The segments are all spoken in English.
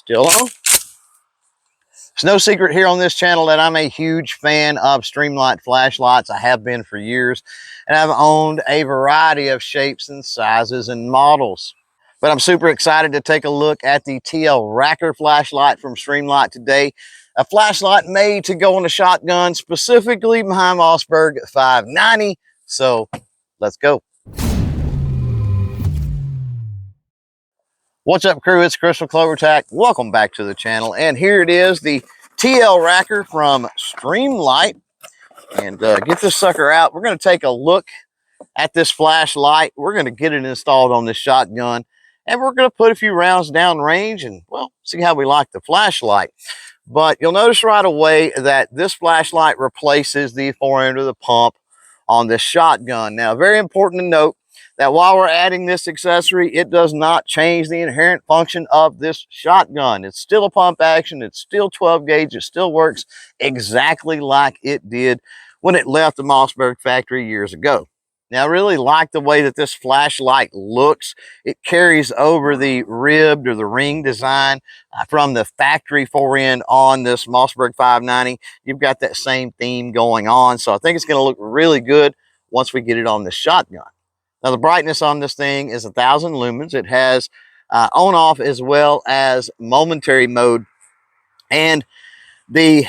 Still on. It's no secret here on this channel that I'm a huge fan of Streamlight flashlights. I have been for years, and I've owned a variety of shapes and sizes and models. But I'm super excited to take a look at the TL-Racker flashlight from Streamlight today. A flashlight made to go on a shotgun, specifically my Mossberg 590. So let's go. What's up, crew? It's Chris with CloverTac. Welcome back to the channel. And here it is, the TL-Racker from Streamlight. And get this sucker out. We're going to take a look at this flashlight. We're going to get it installed on this shotgun. And we're going to put a few rounds down range and, well, see how we like the flashlight. But you'll notice right away that this flashlight replaces the fore end of the pump on this shotgun. Now, very important to note that while we're adding this accessory, it does not change the inherent function of this shotgun. It's still a pump action. It's still 12 gauge. It still works exactly like it did when it left the Mossberg factory years ago. Now, I really like the way that this flashlight looks. It carries over the ribbed or the ring design from the factory fore end on this Mossberg 590. You've got that same theme going on. So I think it's going to look really good once we get it on the shotgun. Now, the brightness on this thing is 1,000 lumens. It has on-off as well as momentary mode. And the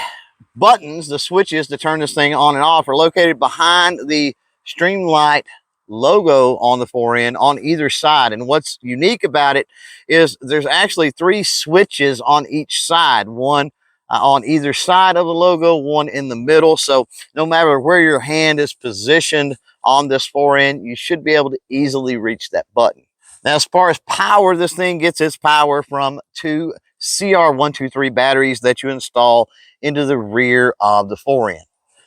buttons, the switches to turn this thing on and off, are located behind the Streamlight logo on the fore end on either side. And what's unique about it is there's actually 3 switches on each side. One on either side of the logo, one in the middle. So no matter where your hand is positioned on this fore end, you should be able to easily reach that button. Now, as far as power, this thing gets its power from 2 CR123 batteries that you install into the rear of the fore end.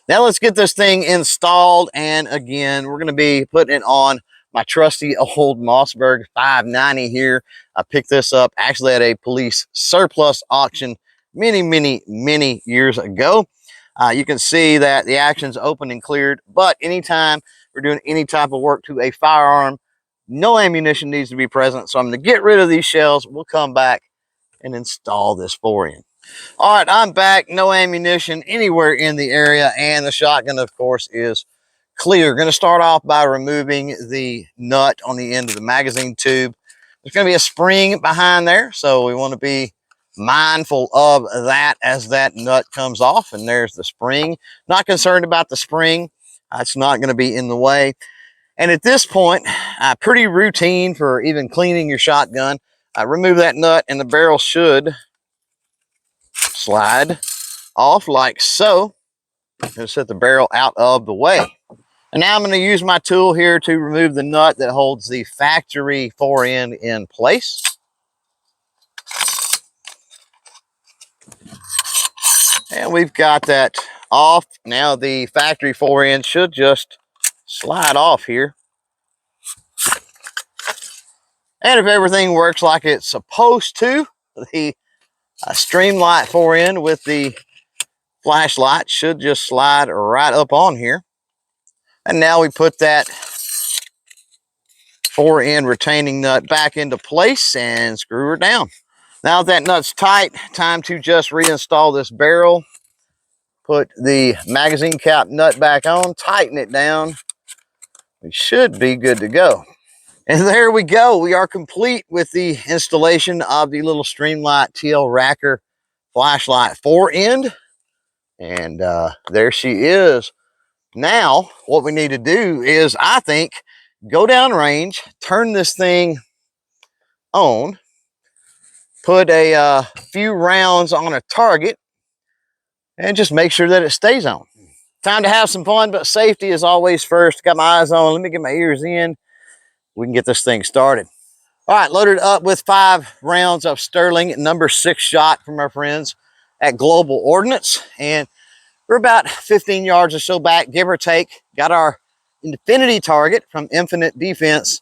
Now let's get this thing installed, and again, we're going to be putting it on my trusty old Mossberg 590 here. I picked this up actually at a police surplus auction many years ago. You can see that the action's open and cleared, but anytime we're doing any type of work to a firearm, no ammunition needs to be present. So I'm going to get rid of these shells. We'll come back and install this fore end. All right, I'm back. No ammunition anywhere in the area, and the shotgun, of course, is clear. Going to start off by removing the nut on the end of the magazine tube. There's going to be a spring behind there, so we want to be mindful of that as that nut comes off. And there's the spring. Not concerned about the spring. It's not going to be in the way. And at this point, pretty routine for even cleaning your shotgun. Remove that nut, and the barrel should slide off like so. Just set the barrel out of the way. And now I'm going to use my tool here to remove the nut that holds the factory fore end in place. And we've got that off. Now the factory fore end should just slide off here. And if everything works like it's supposed to, the Streamlight fore end with the flashlight should just slide right up on here. And now we put that fore end retaining nut back into place and screw her down. Now that nut's tight, time to just reinstall this barrel. Put the magazine cap nut back on, tighten it down. We should be good to go. And there we go. We are complete with the installation of the little Streamlight TL-Racker flashlight fore end. And there she is. Now, what we need to do is, I think, go down range, turn this thing on, put a few rounds on a target, and just make sure that it stays on. Time to have some fun, but safety is always first. Got my eyes on. Let me get my ears in. We can get this thing started. All right, loaded up with 5 rounds of Sterling number 6 shot from our friends at Global Ordnance. And we're about 15 yards or so back, give or take. Got our infinity target from Infinite Defense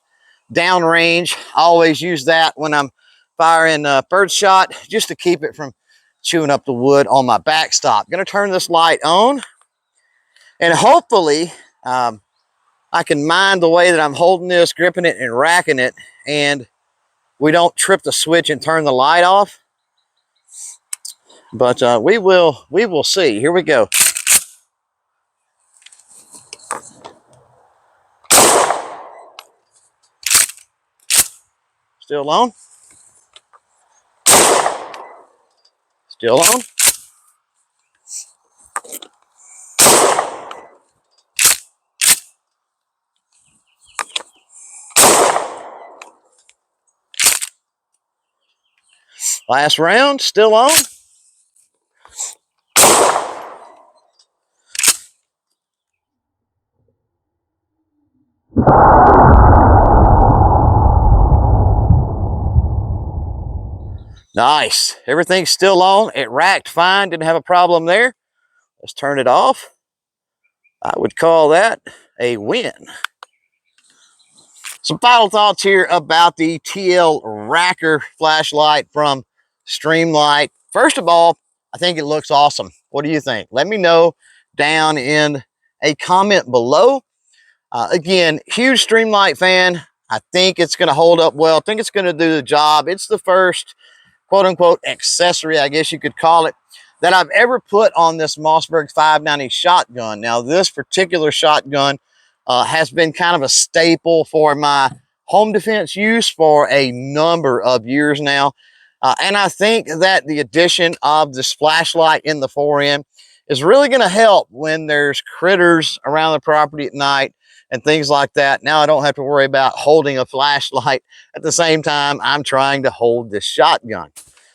downrange. I always use that when I'm firing bird shot, just to keep it from chewing up the wood on my backstop. Gonna turn this light on, and hopefully I can mind the way that I'm holding this, gripping it and racking it, and we don't trip the switch and turn the light off. But we will see. Here we go. Still on. Still on. Last round, still on. Nice. Everything's still on. It racked fine. Didn't have a problem there. Let's turn it off. I would call that a win. Some final thoughts here about the TL-Racker flashlight from Streamlight. First of all, I think it looks awesome. What do you think? Let me know down in a comment below. Again, huge Streamlight fan. I think it's going to hold up well. I think it's going to do the job. It's the first quote unquote accessory, I guess you could call it, that I've ever put on this Mossberg 590 shotgun. Now, this particular shotgun has been kind of a staple for my home defense use for a number of years now. And I think that the addition of this flashlight in the fore end is really going to help when there's critters around the property at night and things like that. Now I don't have to worry about holding a flashlight at the same time I'm trying to hold this shotgun.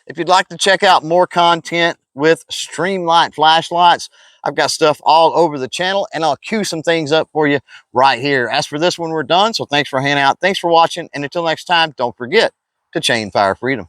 If you'd like to check out more content with Streamlight flashlights, I've got stuff all over the channel, and I'll queue some things up for you right here. As for this one, we're done. So thanks for hanging out. Thanks for watching. And until next time, don't forget to chain fire freedom.